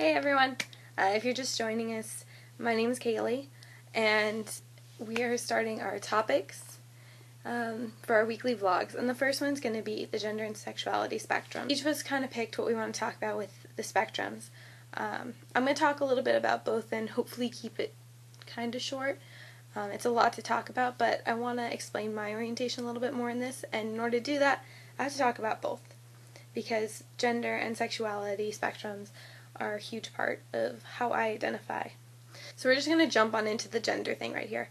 Hey everyone! If you're just joining us, my name is Kayleigh, and we are starting our topics for our weekly vlogs. And the first one's going to be the gender and sexuality spectrum. Each of us kind of picked what we want to talk about with the spectrums. I'm going to talk a little bit about both and hopefully keep it kind of short. It's a lot to talk about, but I want to explain my orientation a little bit more in this, and in order to do that, I have to talk about both, because gender and sexuality spectrums are a huge part of how I identify. So we're just going to jump on into the gender thing right here.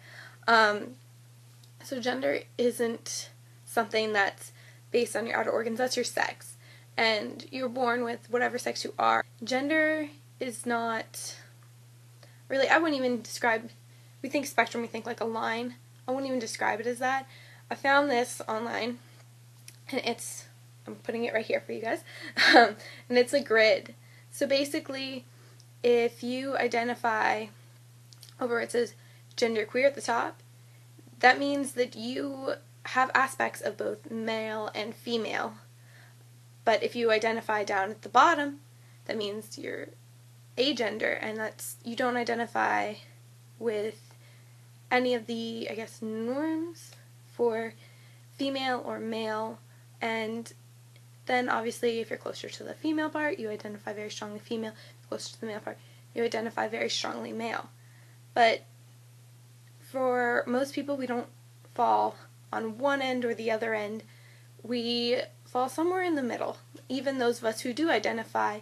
So gender isn't something that's based on your outer organs, that's your sex. And you're born with whatever sex you are. Gender is not, really, I wouldn't even describe, we think spectrum, we think like a line. I wouldn't even describe it as that. I found this online, and I'm putting it right here for you guys, and it's a grid. So basically, if you identify over where it says genderqueer at the top, that means that you have aspects of both male and female. But if you identify down at the bottom, that means you're agender, and you don't identify with any of the, I guess, norms for female or male. And then obviously if you're closer to the female part, you identify very strongly female. If you're closer to the male part, you identify very strongly male. But for most people, we don't fall on one end or the other end. We fall somewhere in the middle, even those of us who do identify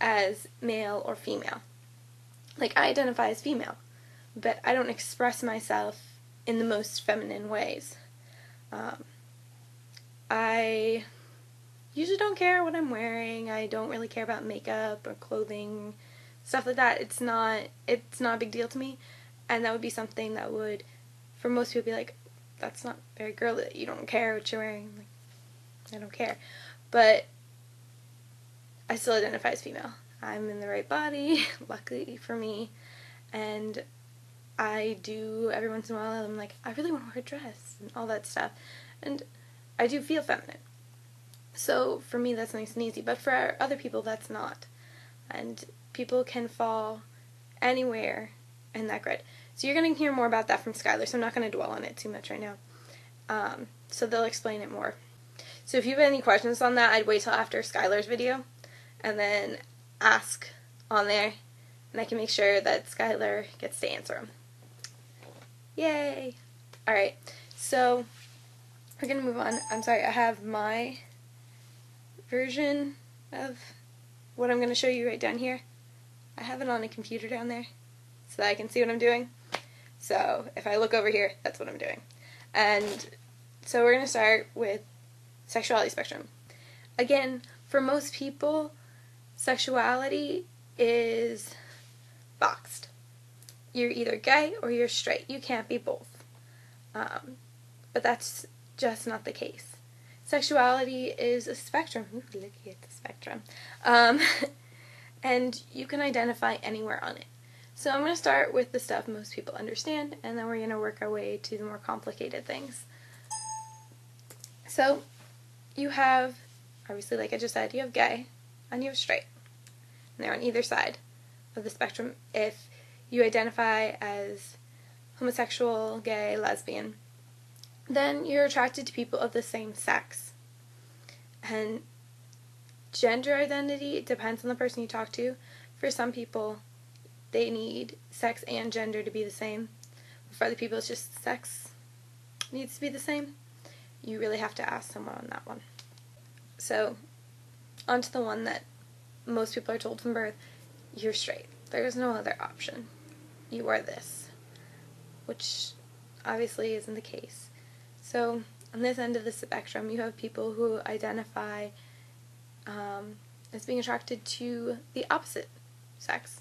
as male or female. Like, I identify as female, but I don't express myself in the most feminine ways. I usually don't care what I'm wearing. I don't really care about makeup or clothing, stuff like that. It's not a big deal to me, and that would be something that would, for most people, be like, that's not very girly. You don't care what you're wearing. Like, I don't care. But I still identify as female. I'm in the right body, luckily for me, and I do, every once in a while, I'm like, I really want to wear a dress and all that stuff, and I do feel feminine. So for me, that's nice and easy, but for other people, that's not. And people can fall anywhere in that grid. So you're going to hear more about that from Skylar, so I'm not going to dwell on it too much right now. So they'll explain it more. So if you have any questions on that, I'd wait till after Skylar's video, and then ask on there, and I can make sure that Skylar gets to answer them. Yay! Alright, so we're going to move on. I'm sorry, I have my version of what I'm going to show you right down here. I have it on a computer down there so that I can see what I'm doing. So if I look over here, that's what I'm doing. And so we're going to start with sexuality spectrum. Again, for most people, sexuality is boxed. You're either gay or you're straight. You can't be both. But that's just not the case. Sexuality is a spectrum. Ooh, look at the spectrum. And you can identify anywhere on it. So I'm going to start with the stuff most people understand, and then we're going to work our way to the more complicated things. So you have, obviously, like I just said, you have gay and you have straight. And they're on either side of the spectrum. If you identify as homosexual, gay, lesbian, then you're attracted to people of the same sex. And gender identity depends on the person you talk to. For some people, they need sex and gender to be the same. For other people, it's just sex needs to be the same. You really have to ask someone on that one. So, on to the one that most people are told from birth, you're straight. There's no other option. You are this. Which obviously isn't the case. So, on this end of the spectrum, you have people who identify as being attracted to the opposite sex,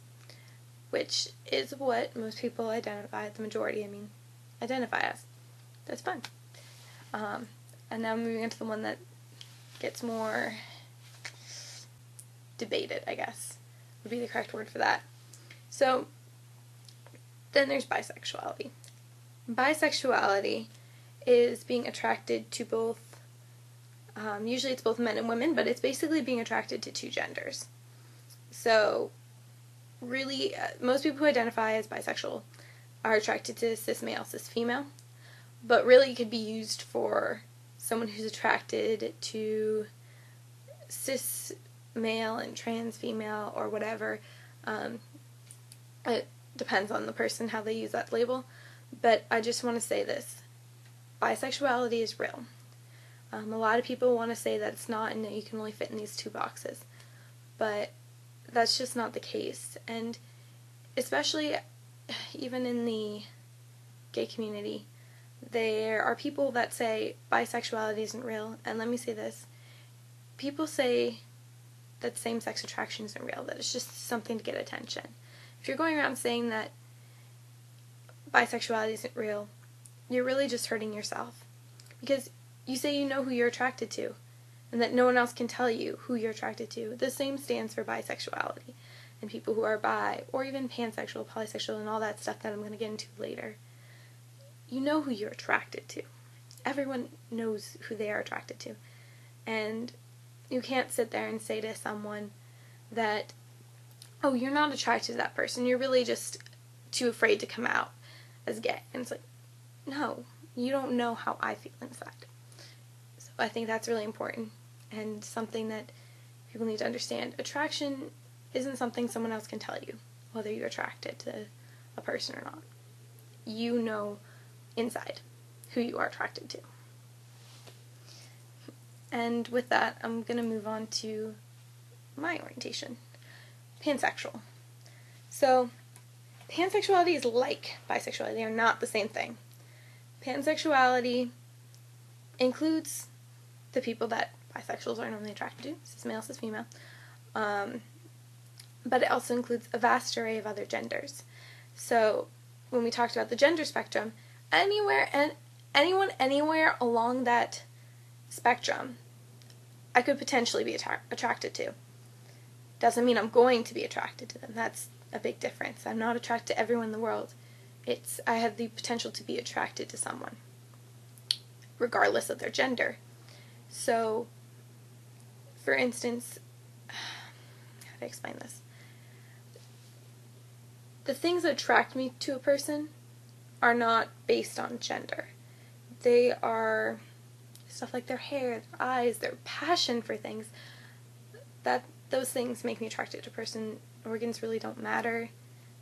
which is what most people identify, the majority, identify as. That's fine. And now moving into the one that gets more debated, I guess, would be the correct word for that. So, then there's bisexuality. Bisexuality is being attracted to both, usually it's both men and women, but it's basically being attracted to two genders. So really, most people who identify as bisexual are attracted to cis male, cis female, but really it could be used for someone who's attracted to cis male and trans female or whatever. It depends on the person how they use that label, but I just want to say this. Bisexuality is real. A lot of people want to say that it's not and that you can only fit in these two boxes, but that's just not the case. And especially even in the gay community, there are people that say bisexuality isn't real. And let me say this, people say that same-sex attraction isn't real, that it's just something to get attention. If you're going around saying that bisexuality isn't real, you're really just hurting yourself. Because you say you know who you're attracted to, and that no one else can tell you who you're attracted to. The same stands for bisexuality, and people who are bi, or even pansexual, polysexual, and all that stuff that I'm going to get into later. You know who you're attracted to. Everyone knows who they are attracted to. And you can't sit there and say to someone that, oh, you're not attracted to that person, you're really just too afraid to come out as gay. And it's like, no, you don't know how I feel inside. So I think that's really important and something that people need to understand. Attraction isn't something someone else can tell you, whether you're attracted to a person or not. You know inside who you are attracted to. And with that, I'm going to move on to my orientation. Pansexual. So, pansexuality is like bisexuality. They are not the same thing. Pansexuality includes the people that bisexuals are normally attracted to, cis male, cis female, but it also includes a vast array of other genders. So, when we talked about the gender spectrum, anyone anywhere along that spectrum I could potentially be attracted to. Doesn't mean I'm going to be attracted to them. That's a big difference. I'm not attracted to everyone in the world. I have the potential to be attracted to someone, regardless of their gender. So, for instance, how to explain this? The things that attract me to a person are not based on gender. They are stuff like their hair, their eyes, their passion for things. Those things make me attracted to a person. Organs really don't matter.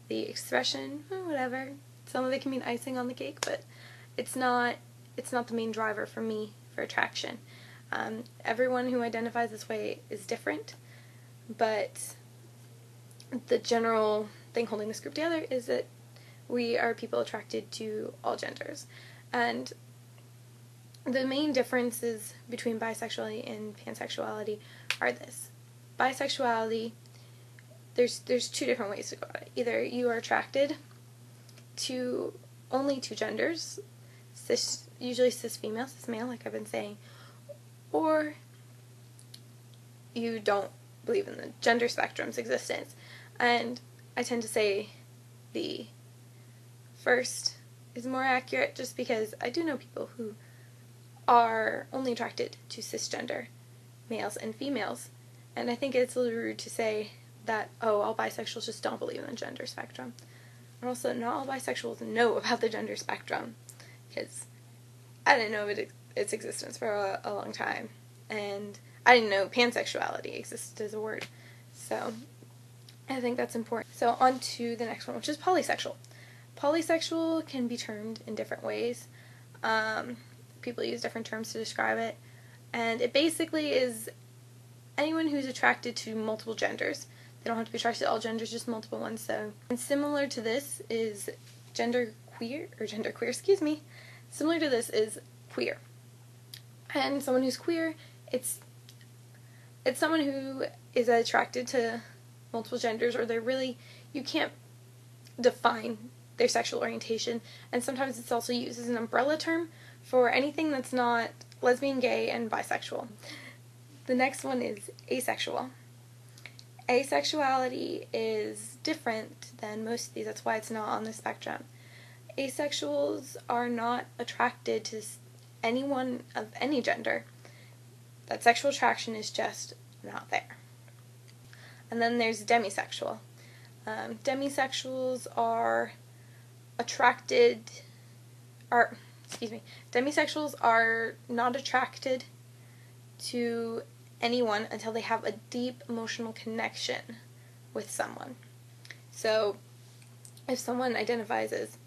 The expression, whatever. Some of it can mean icing on the cake, but it's not the main driver for me for attraction. Everyone who identifies this way is different, but the general thing holding this group together is that we are people attracted to all genders. And the main differences between bisexuality and pansexuality are this. Bisexuality, there's two different ways to go about it. Either you are attracted to only two genders, usually cis female, cis male, like I've been saying, or you don't believe in the gender spectrum's existence. And I tend to say the first is more accurate just because I do know people who are only attracted to cisgender males and females, and I think it's a little rude to say that, oh, all bisexuals just don't believe in the gender spectrum. And also, not all bisexuals know about the gender spectrum, because I didn't know its existence for a long time, and I didn't know pansexuality existed as a word, so I think that's important. So on to the next one, which is polysexual. Polysexual can be termed in different ways. People use different terms to describe it, and it basically is anyone who's attracted to multiple genders. They don't have to be attracted to all genders, just multiple ones. So, and similar to this is genderqueer. Similar to this is queer. And someone who's queer, it's someone who is attracted to multiple genders, or you can't define their sexual orientation, and sometimes it's also used as an umbrella term for anything that's not lesbian, gay, and bisexual. The next one is asexual. Asexuality is different than most of these, that's why it's not on the spectrum. Asexuals are not attracted to anyone of any gender. That sexual attraction is just not there. And then there's demisexual. Demisexuals are demisexuals are not attracted to anyone until they have a deep emotional connection with someone. So if someone identifies as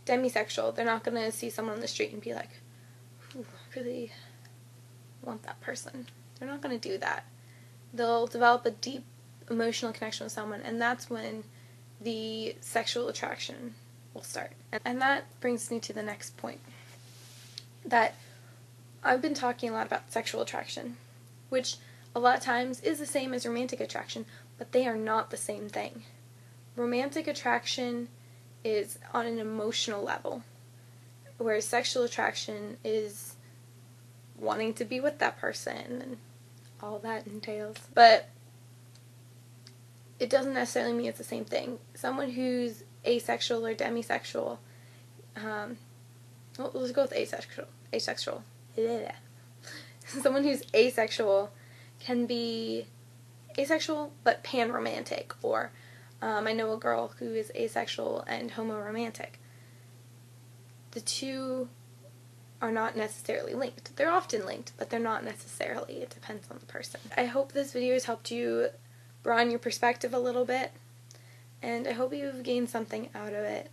demisexual, they're not going to see someone on the street and be like, ooh, I really want that person. They're not going to do that. They'll develop a deep emotional connection with someone, and that's when the sexual attraction will start. And that brings me to the next point, that I've been talking a lot about sexual attraction, which a lot of times is the same as romantic attraction, but they are not the same thing. Romantic attraction is on an emotional level, whereas sexual attraction is wanting to be with that person and all that entails. But it doesn't necessarily mean it's the same thing. Someone who's asexual or demisexual, well, let's go with asexual. Someone who's asexual can be asexual but pan-romantic, or I know a girl who is asexual and homo-romantic. The two are not necessarily linked. They're often linked, but they're not necessarily. It depends on the person. I hope this video has helped you broaden your perspective a little bit, and I hope you've gained something out of it.